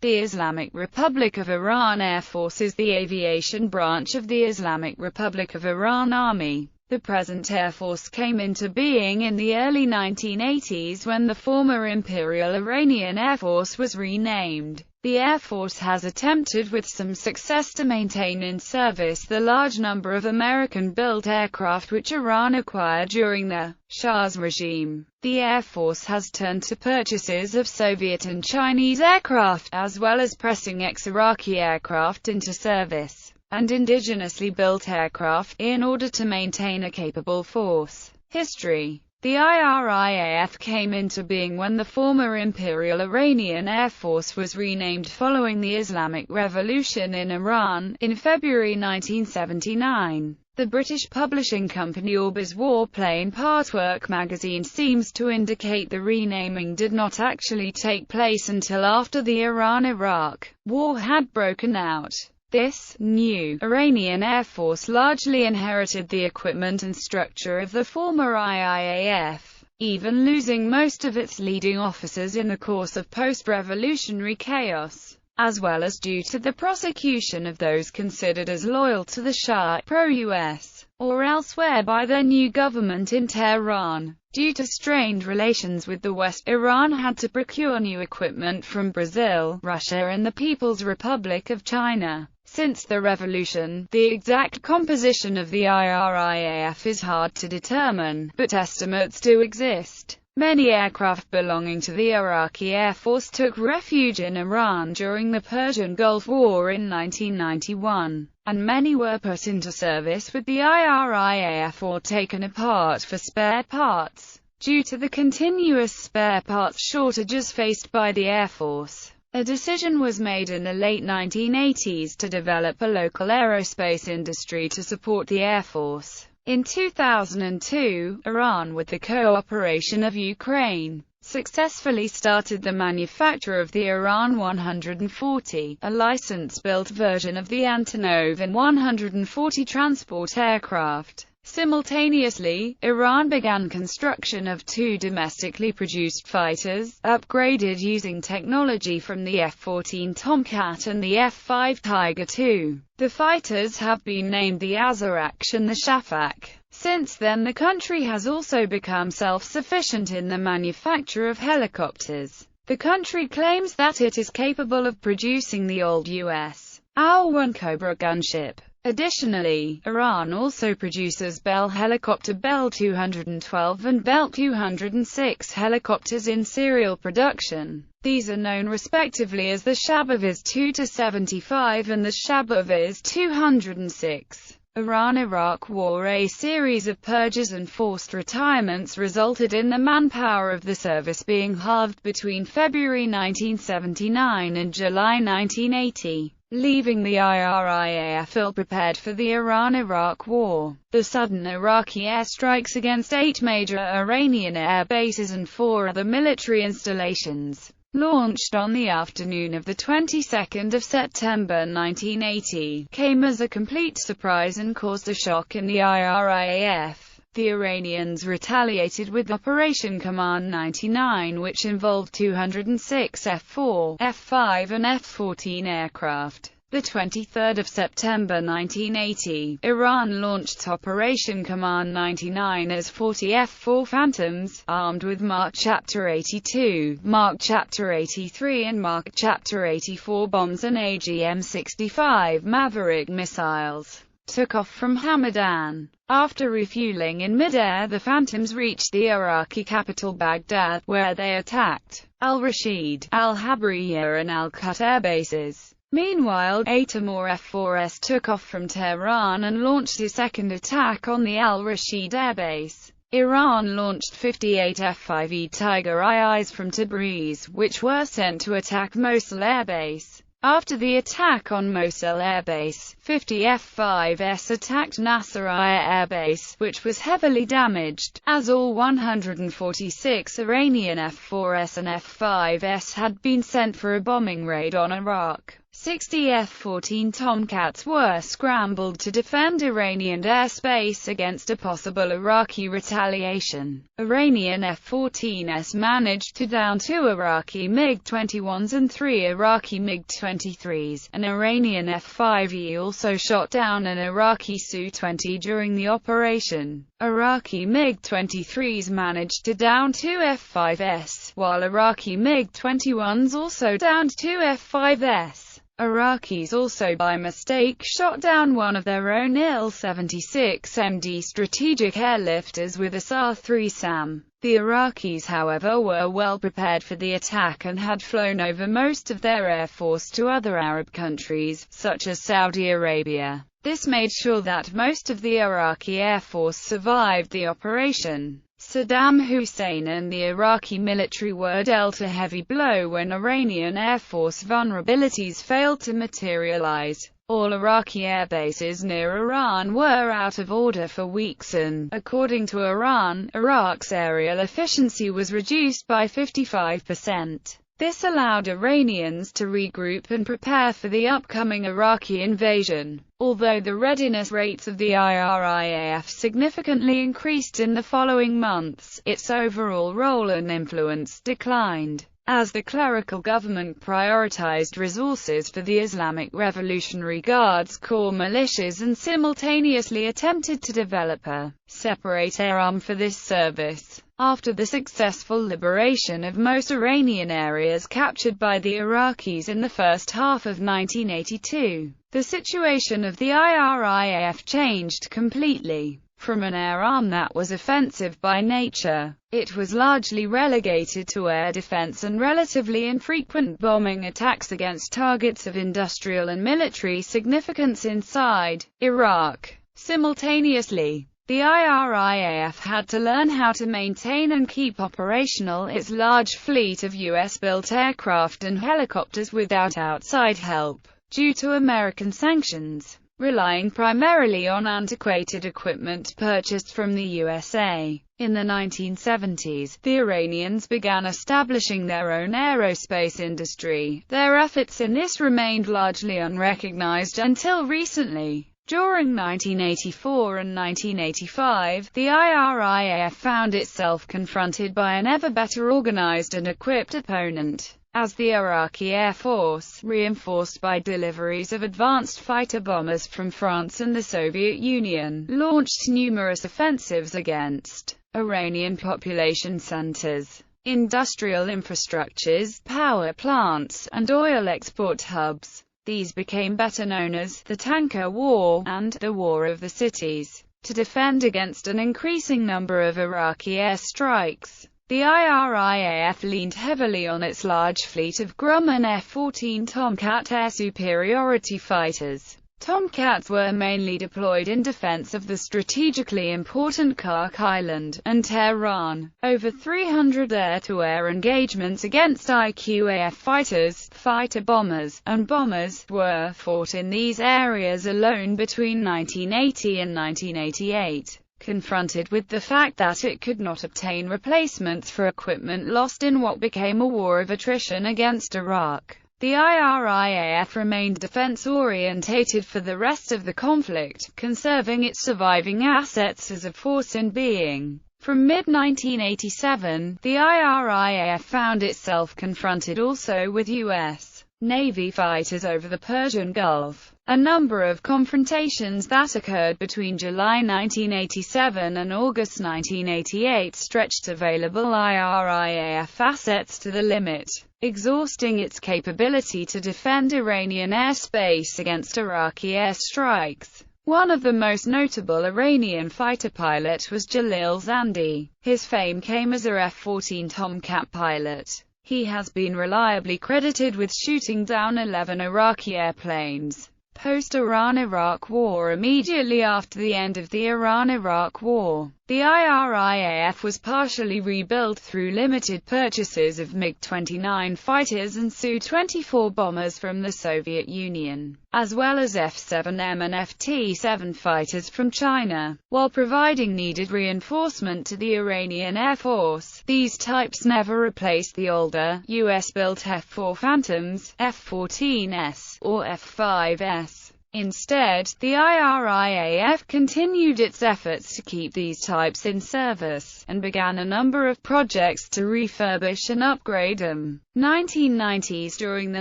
The Islamic Republic of Iran Air Force is the aviation branch of the Islamic Republic of Iran Army. The present Air Force came into being in the early 1980s when the former Imperial Iranian Air Force was renamed. The Air Force has attempted with some success to maintain in service the large number of American-built aircraft which Iran acquired during the Shah's regime. The Air Force has turned to purchases of Soviet and Chinese aircraft, as well as pressing ex-Iraqi aircraft into service, and indigenously built aircraft, in order to maintain a capable force. History. The IRIAF came into being when the former Imperial Iranian Air Force was renamed following the Islamic Revolution in Iran, in February 1979. The British publishing company Orbis Warplane Partwork magazine seems to indicate the renaming did not actually take place until after the Iran-Iraq War had broken out. This new Iranian Air Force largely inherited the equipment and structure of the former IIAF, even losing most of its leading officers in the course of post-revolutionary chaos, as well as due to the prosecution of those considered as loyal to the Shah, pro-US, or elsewhere by their new government in Tehran. Due to strained relations with the West, Iran had to procure new equipment from Brazil, Russia and the People's Republic of China. Since the revolution, the exact composition of the IRIAF is hard to determine, but estimates do exist. Many aircraft belonging to the Iraqi Air Force took refuge in Iran during the Persian Gulf War in 1991, and many were put into service with the IRIAF or taken apart for spare parts. Due to the continuous spare parts shortages faced by the Air Force, a decision was made in the late 1980s to develop a local aerospace industry to support the Air Force. In 2002, Iran, with the cooperation of Ukraine, successfully started the manufacture of the Iran 140, a license-built version of the Antonov An-140 transport aircraft. Simultaneously, Iran began construction of two domestically produced fighters, upgraded using technology from the F-14 Tomcat and the F-5 Tiger II. The fighters have been named the Azarach and the Shafaq. Since then the country has also become self-sufficient in the manufacture of helicopters. The country claims that it is capable of producing the old U.S. AW-1 Cobra gunship. Additionally, Iran also produces Bell helicopter Bell 212 and Bell 206 helicopters in serial production. These are known respectively as the Shabaviz 2-75 and the Shabaviz 206. Iran-Iraq War. A series of purges and forced retirements resulted in the manpower of the service being halved between February 1979 and July 1980. Leaving the IRIAF ill-prepared for the Iran-Iraq War. The sudden Iraqi airstrikes against 8 major Iranian air bases and 4 other military installations, launched on the afternoon of the 22nd of September 1980, came as a complete surprise and caused a shock in the IRIAF. The Iranians retaliated with Operation Command 99, which involved 206 F-4, F-5 and F-14 aircraft. The 23rd of September 1980, Iran launched Operation Command 99 as 40 F-4 Phantoms, armed with Mark Chapter 82, Mark Chapter 83 and Mark Chapter 84 bombs and AGM-65 Maverick missiles, took off from Hamadan. After refueling in mid-air, the Phantoms reached the Iraqi capital Baghdad, where they attacked Al-Rashid, Al-Habriya and Al-Qut air bases. Meanwhile, 8 more F-4s took off from Tehran and launched a second attack on the Al-Rashid airbase. Iran launched 58 F-5E Tiger IIs from Tabriz, which were sent to attack Mosul airbase. After the attack on Mosul airbase, 50 F-5s attacked Nasiriyah airbase, which was heavily damaged, as all 146 Iranian F-4s and F-5s had been sent for a bombing raid on Iraq. 60 F-14 Tomcats were scrambled to defend Iranian airspace against a possible Iraqi retaliation. Iranian F-14s managed to down 2 Iraqi MiG-21s and 3 Iraqi MiG-23s. An Iranian F-5E also shot down an Iraqi Su-20 during the operation. Iraqi MiG-23s managed to down 2 F-5s, while Iraqi MiG-21s also downed 2 F-5s. Iraqis also by mistake shot down one of their own Il-76MD strategic airlifters with a SAR-3 SAM. The Iraqis, however, were well prepared for the attack and had flown over most of their air force to other Arab countries, such as Saudi Arabia. This made sure that most of the Iraqi air force survived the operation. Saddam Hussein and the Iraqi military were dealt a heavy blow when Iranian Air Force vulnerabilities failed to materialize. All Iraqi air bases near Iran were out of order for weeks and, according to Iran, Iraq's aerial efficiency was reduced by 55%. This allowed Iranians to regroup and prepare for the upcoming Iraqi invasion. Although the readiness rates of the IRIAF significantly increased in the following months, its overall role and influence declined, as the clerical government prioritized resources for the Islamic Revolutionary Guards Corps militias and simultaneously attempted to develop a separate air arm for this service. After the successful liberation of most Iranian areas captured by the Iraqis in the first half of 1982, the situation of the IRIAF changed completely. From an air arm that was offensive by nature, it was largely relegated to air defense and relatively infrequent bombing attacks against targets of industrial and military significance inside Iraq. Simultaneously, the IRIAF had to learn how to maintain and keep operational its large fleet of US-built aircraft and helicopters without outside help, due to American sanctions. Relying primarily on antiquated equipment purchased from the USA. In the 1970s, the Iranians began establishing their own aerospace industry. Their efforts in this remained largely unrecognized until recently. During 1984 and 1985, the IRIAF found itself confronted by an ever better organized and equipped opponent, as the Iraqi Air Force, reinforced by deliveries of advanced fighter bombers from France and the Soviet Union, launched numerous offensives against Iranian population centers, industrial infrastructures, power plants, and oil export hubs. These became better known as the Tanker War and the War of the Cities. To defend against an increasing number of Iraqi airstrikes, the IRIAF leaned heavily on its large fleet of Grumman F-14 Tomcat air superiority fighters. Tomcats were mainly deployed in defense of the strategically important Kark Island and Tehran. Over 300 air-to-air engagements against IQAF fighters, fighter bombers, and bombers were fought in these areas alone between 1980 and 1988. Confronted with the fact that it could not obtain replacements for equipment lost in what became a war of attrition against Iraq, the IRIAF remained defense-orientated for the rest of the conflict, conserving its surviving assets as a force in being. From mid-1987, the IRIAF found itself confronted also with U.S. Navy fighters over the Persian Gulf. A number of confrontations that occurred between July 1987 and August 1988 stretched available IRIAF assets to the limit, exhausting its capability to defend Iranian airspace against Iraqi airstrikes. One of the most notable Iranian fighter pilot was Jalil Zandi. His fame came as a F-14 Tomcat pilot. He has been reliably credited with shooting down 11 Iraqi airplanes. Post-Iran-Iraq War. Immediately after the end of the Iran-Iraq War, The IRIAF was partially rebuilt through limited purchases of MiG-29 fighters and Su-24 bombers from the Soviet Union, as well as F-7M and F-T-7 fighters from China, while providing needed reinforcement to the Iranian Air Force. These types never replaced the older, US-built F-4 Phantoms, F-14S, or F-5S. Instead, the IRIAF continued its efforts to keep these types in service, and began a number of projects to refurbish and upgrade them. 1990s. During the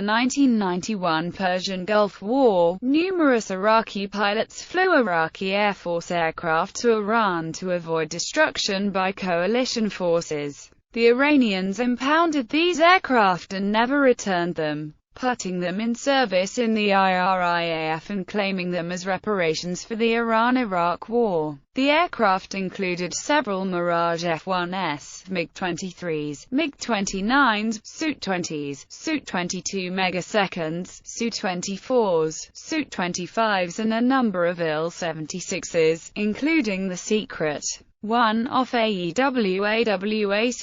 1991 Persian Gulf War, numerous Iraqi pilots flew Iraqi Air Force aircraft to Iran to avoid destruction by coalition forces. The Iranians impounded these aircraft and never returned them, putting them in service in the IRIAF and claiming them as reparations for the Iran-Iraq War. The aircraft included several Mirage F-1s, MiG-23s, MiG-29s, Su-20s, Su-22 Megaseconds, Su-24s, Su-25s and a number of Il-76s, including the secret one-off AEW/AWACS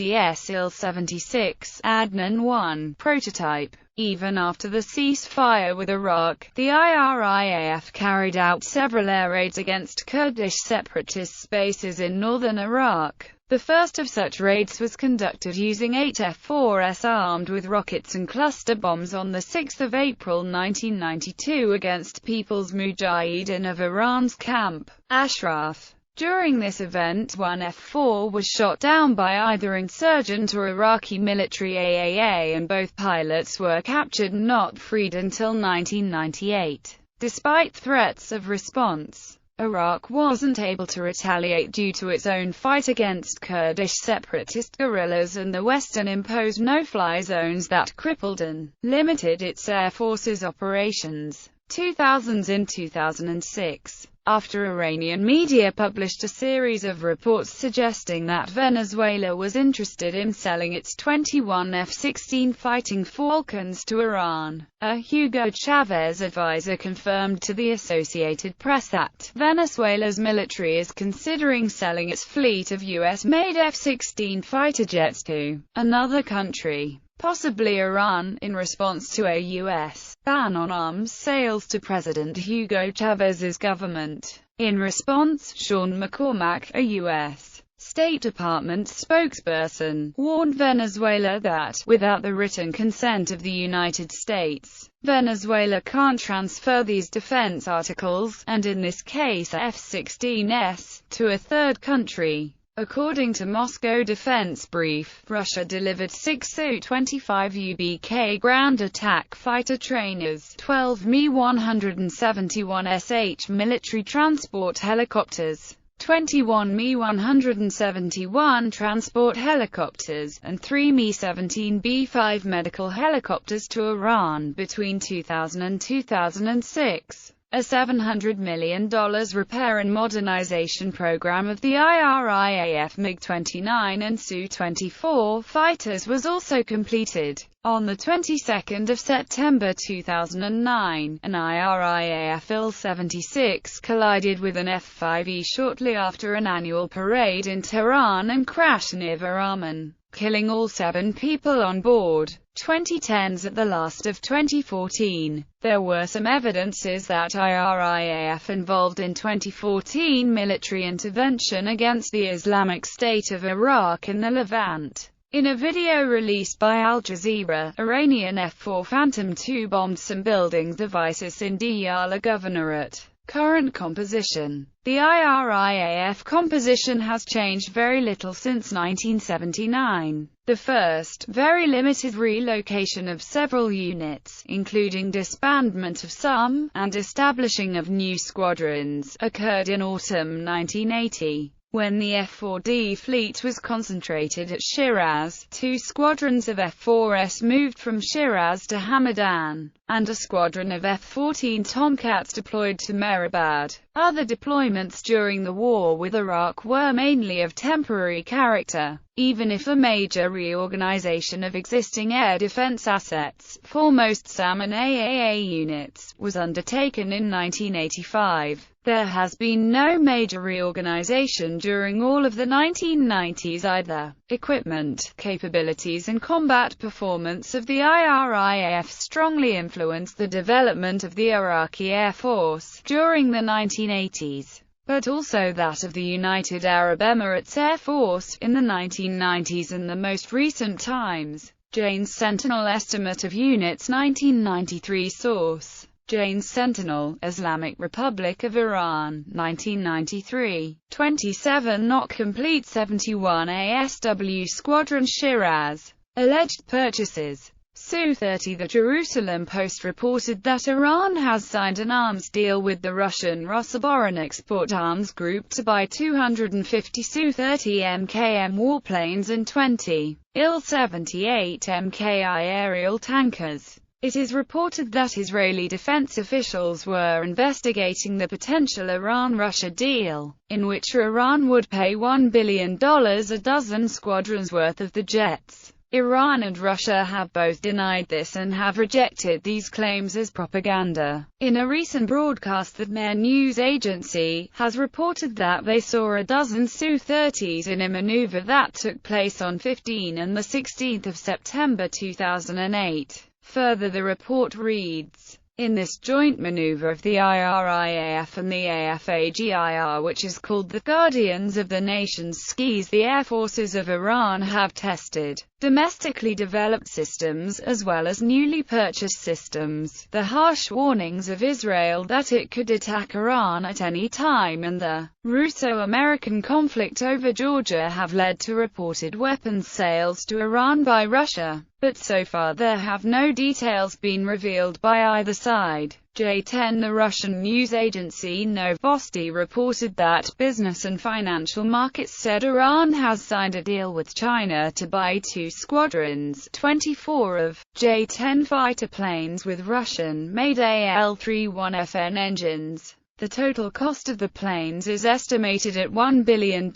Il-76 Adnan 1 prototype. Even after the ceasefire with Iraq, the IRIAF carried out several air raids against Kurdish separatist bases in northern Iraq. The first of such raids was conducted using 8 F-4s armed with rockets and cluster bombs on 6 April 1992 against People's Mujahideen of Iran's Camp Ashraf. During this event, one F-4 was shot down by either insurgent or Iraqi military AAA, and both pilots were captured and not freed until 1998. Despite threats of response, Iraq wasn't able to retaliate due to its own fight against Kurdish separatist guerrillas and the Western-imposed no-fly zones that crippled and limited its air force's operations. 2000s. In 2006, after Iranian media published a series of reports suggesting that Venezuela was interested in selling its 21 F-16 Fighting Falcons to Iran, a Hugo Chavez advisor confirmed to the Associated Press that Venezuela's military is considering selling its fleet of US-made F-16 fighter jets to another country, possibly Iran, in response to a U.S. ban on arms sales to President Hugo Chavez's government. In response, Sean McCormack, a U.S. State Department spokesperson, warned Venezuela that, without the written consent of the United States, Venezuela can't transfer these defense articles, and in this case F-16s, to a third country. According to Moscow Defense Brief, Russia delivered 6 Su-25 UBK ground attack fighter trainers, 12 Mi-171sh military transport helicopters, 21 Mi-171 transport helicopters, and 3 Mi-17B5 medical helicopters to Iran between 2000 and 2006. A $700 million repair and modernization program of the IRIAF MiG-29 and Su-24 fighters was also completed. On the 22nd of September 2009, an IRIAF Il-76 collided with an F-5E shortly after an annual parade in Tehran and crashed near Bahraman, killing all 7 people on board. 2010s. At the last of 2014, there were some evidences that IRIAF involved in 2014 military intervention against the Islamic State of Iraq in the Levant. In a video released by Al Jazeera, Iranian F-4 Phantom II bombed some buildings of ISIS in Diyala Governorate. Current composition. The IRIAF composition has changed very little since 1979. The first, very limited relocation of several units, including disbandment of some, and establishing of new squadrons, occurred in autumn 1980. When the F-4D fleet was concentrated at Shiraz, 2 squadrons of F-4S moved from Shiraz to Hamadan. and a squadron of F-14 Tomcats deployed to Mehrabad. Other deployments during the war with Iraq were mainly of temporary character, even if a major reorganization of existing air defense assets, foremost SAM and AAA units, was undertaken in 1985. There has been no major reorganization during all of the 1990s either. Equipment, capabilities and combat performance of the IRIAF strongly influenced the development of the Iraqi Air Force during the 1980s, but also that of the United Arab Emirates Air Force in the 1990s and the most recent times. Jane's Sentinel Estimate of Units 1993 Source: Jane's Sentinel, Islamic Republic of Iran, 1993. 27 Not complete 71 ASW Squadron Shiraz. Alleged purchases. Su-30. The Jerusalem Post reported that Iran has signed an arms deal with the Russian Rosoboronexport Arms Group to buy 250 Su-30 MKM warplanes and 20 Il-78 MKI aerial tankers. It is reported that Israeli defense officials were investigating the potential Iran-Russia deal, in which Iran would pay $1 billion a dozen squadrons worth of the jets. Iran and Russia have both denied this and have rejected these claims as propaganda. In a recent broadcast, the Mehr news agency has reported that they saw a dozen Su-30s in a maneuver that took place on 15 and 16 September 2008. Further, the report reads, in this joint maneuver of the IRIAF and the AFAGIR, which is called the Guardians of the Nation's Skies, the air forces of Iran have tested domestically developed systems as well as newly purchased systems. The harsh warnings of Israel that it could attack Iran at any time and the Russo-American conflict over Georgia have led to reported weapons sales to Iran by Russia, but so far there have no details been revealed by either side. J10. The Russian news agency Novosti reported that business and financial markets said Iran has signed a deal with China to buy 2 squadrons, 24 of J-10 fighter planes with Russian-made AL-31FN engines. The total cost of the planes is estimated at $1 billion,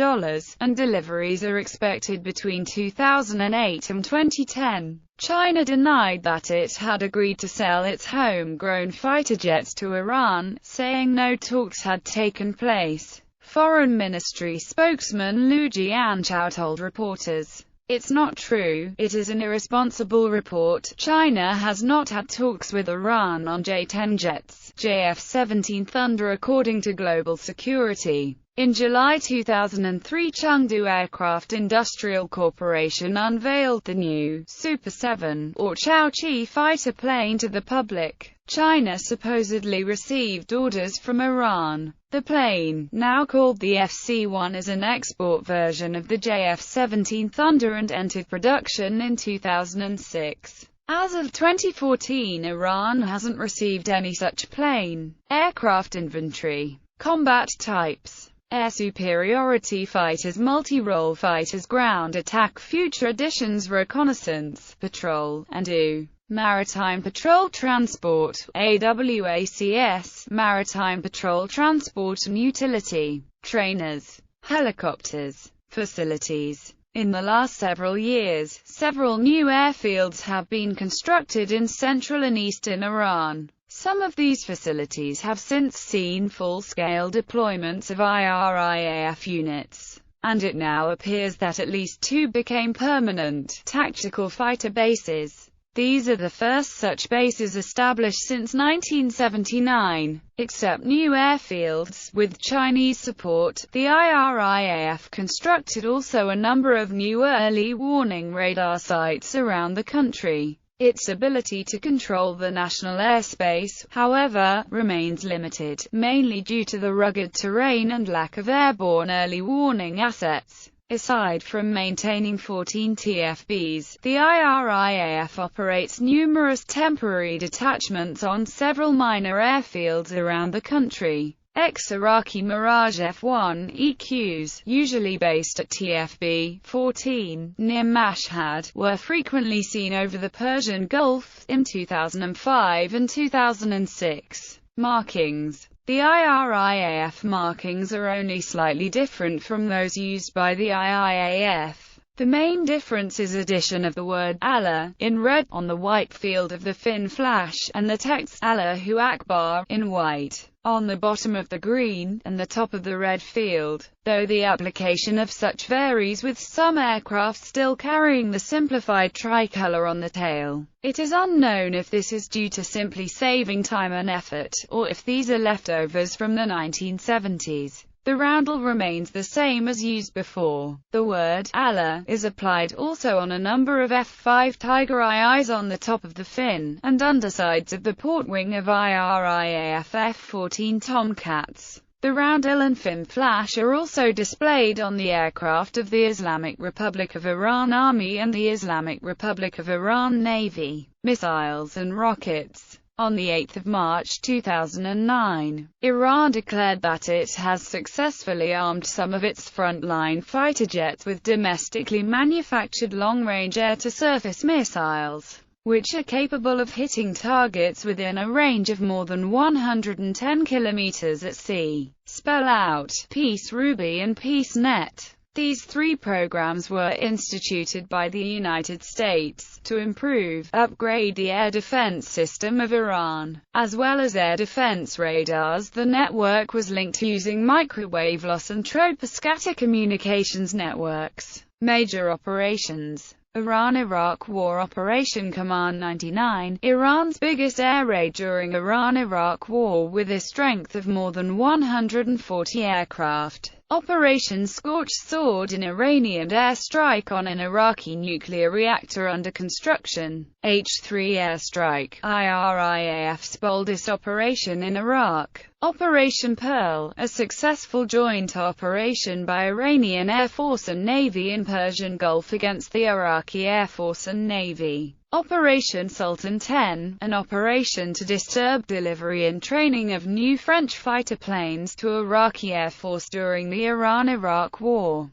and deliveries are expected between 2008 and 2010. China denied that it had agreed to sell its homegrown fighter jets to Iran, saying no talks had taken place. Foreign Ministry spokesman Liu Jianchao told reporters, "It's not true, it is an irresponsible report. China has not had talks with Iran on J-10 jets, JF-17 Thunder according to Global Security." In July 2003, Chengdu Aircraft Industrial Corporation unveiled the new Super 7, or Chaoqi fighter plane to the public. China supposedly received orders from Iran. The plane, now called the FC-1, is an export version of the JF-17 Thunder and entered production in 2006. As of 2014, Iran hasn't received any such plane. Aircraft inventory. Combat types: air superiority fighters, multi-role fighters, ground attack, future editions, reconnaissance, patrol, and U. Maritime patrol transport, AWACS, maritime patrol transport and utility, trainers, helicopters, facilities. In the last several years, several new airfields have been constructed in central and eastern Iran. Some of these facilities have since seen full-scale deployments of IRIAF units, and it now appears that at least 2 became permanent tactical fighter bases. These are the first such bases established since 1979. Except new airfields, with Chinese support, the IRIAF constructed also a number of new early warning radar sites around the country. Its ability to control the national airspace, however, remains limited, mainly due to the rugged terrain and lack of airborne early warning assets. Aside from maintaining 14 TFBs, the IRIAF operates numerous temporary detachments on several minor airfields around the country. Ex-Iraqi Mirage F-1 EQs, usually based at TFB-14, near Mashhad, were frequently seen over the Persian Gulf in 2005 and 2006. Markings. The IRIAF markings are only slightly different from those used by the IIAF. The main difference is addition of the word Allah in red on the white field of the fin flash, and the text Allahu Akbar in white on the bottom of the green and the top of the red field, though the application of such varies, with some aircraft still carrying the simplified tricolor on the tail. It is unknown if this is due to simply saving time and effort, or if these are leftovers from the 1970s. The roundel remains the same as used before. The word Allah is applied also on a number of F-5 Tiger IIs on the top of the fin and undersides of the port wing of IRIAF F-14 Tomcats. The roundel and fin flash are also displayed on the aircraft of the Islamic Republic of Iran Army and the Islamic Republic of Iran Navy. Missiles and rockets. On 8 March 2009, Iran declared that it has successfully armed some of its frontline fighter jets with domestically manufactured long-range air-to-surface missiles, which are capable of hitting targets within a range of more than 110 kilometers at sea. Spell out Peace Ruby and Peace Net. These three programs were instituted by the United States to improve, upgrade the air defense system of Iran, as well as air defense radars. The network was linked using microwave loss and troposcatter communications networks. Major operations. Iran-Iraq War Operation Command 99, Iran's biggest air raid during Iran-Iraq War with a strength of more than 140 aircraft. Operation Scorched Sword, an Iranian airstrike on an Iraqi nuclear reactor under construction. H-3 airstrike, IRIAF's boldest operation in Iraq. Operation Pearl, a successful joint operation by Iranian Air Force and Navy in Persian Gulf against the Iraqi Air Force and Navy. Operation Sultan 10, an operation to disturb delivery and training of new French fighter planes to Iraqi Air Force during the Iran-Iraq War.